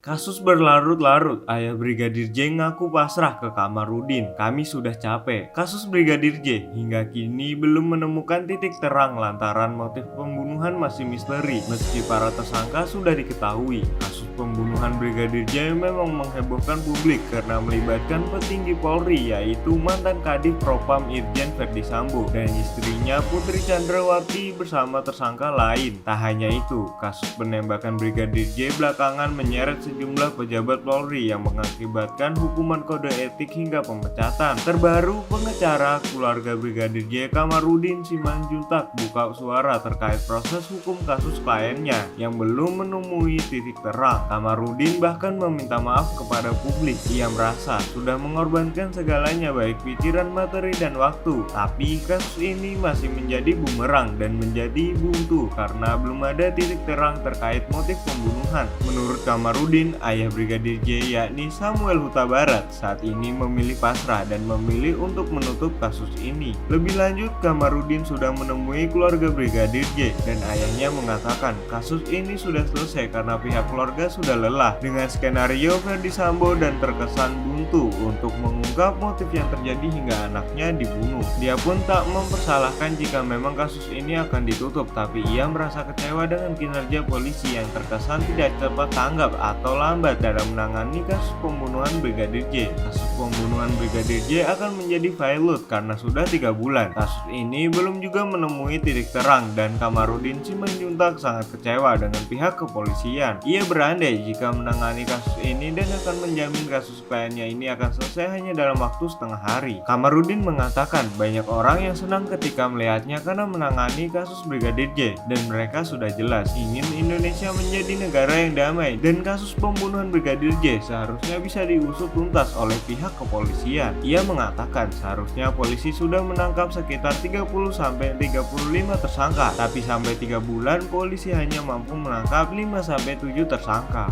Kasus berlarut-larut, ayah Brigadir J ngaku pasrah ke Kamarudin. Kami sudah capek. Kasus Brigadir J hingga kini belum menemukan titik terang lantaran motif pembunuhan masih misteri. Meski para tersangka sudah diketahui, kasus pembunuhan Brigadir J memang menghebohkan publik karena melibatkan petinggi Polri yaitu mantan Kadif Propam Irjen Verdi Sambo dan istrinya Putri Chandrawati bersama tersangka lain. Tak hanya itu, kasus penembakan Brigadir J belakangan menyeret sejumlah pejabat Polri yang mengakibatkan hukuman kode etik hingga pemecatan. Terbaru, pengacara keluarga Brigadir J Kamarudin Simanjuntak buka suara terkait proses hukum kasus kliennya yang belum menemui titik terang. Kamarudin bahkan meminta maaf kepada publik. Ia merasa sudah mengorbankan segalanya baik pikiran, materi, dan waktu. Tapi kasus ini masih menjadi bumerang dan menjadi buntu karena belum ada titik terang terkait motif pembunuhan. Menurut Kamarudin, ayah Brigadir J yakni Samuel Huta Barat saat ini memilih pasrah dan memilih untuk menutup kasus ini. Lebih lanjut, Kamarudin sudah menemui keluarga Brigadir J dan ayahnya mengatakan kasus ini sudah selesai karena pihak keluarga sudah lelah dengan skenario Verdi Sambo dan terkesan buntu untuk mengungkap motif yang terjadi hingga anaknya dibunuh. Dia pun tak mempersalahkan jika memang kasus ini akan ditutup, tapi ia merasa kecewa dengan kinerja polisi yang terkesan tidak cepat tanggap atau lambat dalam menangani kasus pembunuhan Brigadir J. Kasus pembunuhan Brigadir J akan menjadi pilot karena sudah 3 bulan. Kasus ini belum juga menemui titik terang dan Kamarudin Simanjuntak sangat kecewa dengan pihak kepolisian. Ia berandai jika menangani kasus ini dan akan menjamin kasus kliennya ini akan selesai hanya dalam waktu setengah hari. Kamarudin mengatakan banyak orang yang senang ketika melihatnya karena menangani kasus Brigadir J dan mereka sudah jelas ingin Indonesia menjadi negara yang damai dan kasus pembunuhan Brigadir J seharusnya bisa diusut tuntas oleh pihak kepolisian. Ia mengatakan seharusnya polisi sudah menangkap sekitar 30-35 tersangka, tapi sampai 3 bulan polisi hanya mampu menangkap 5-7 tersangka.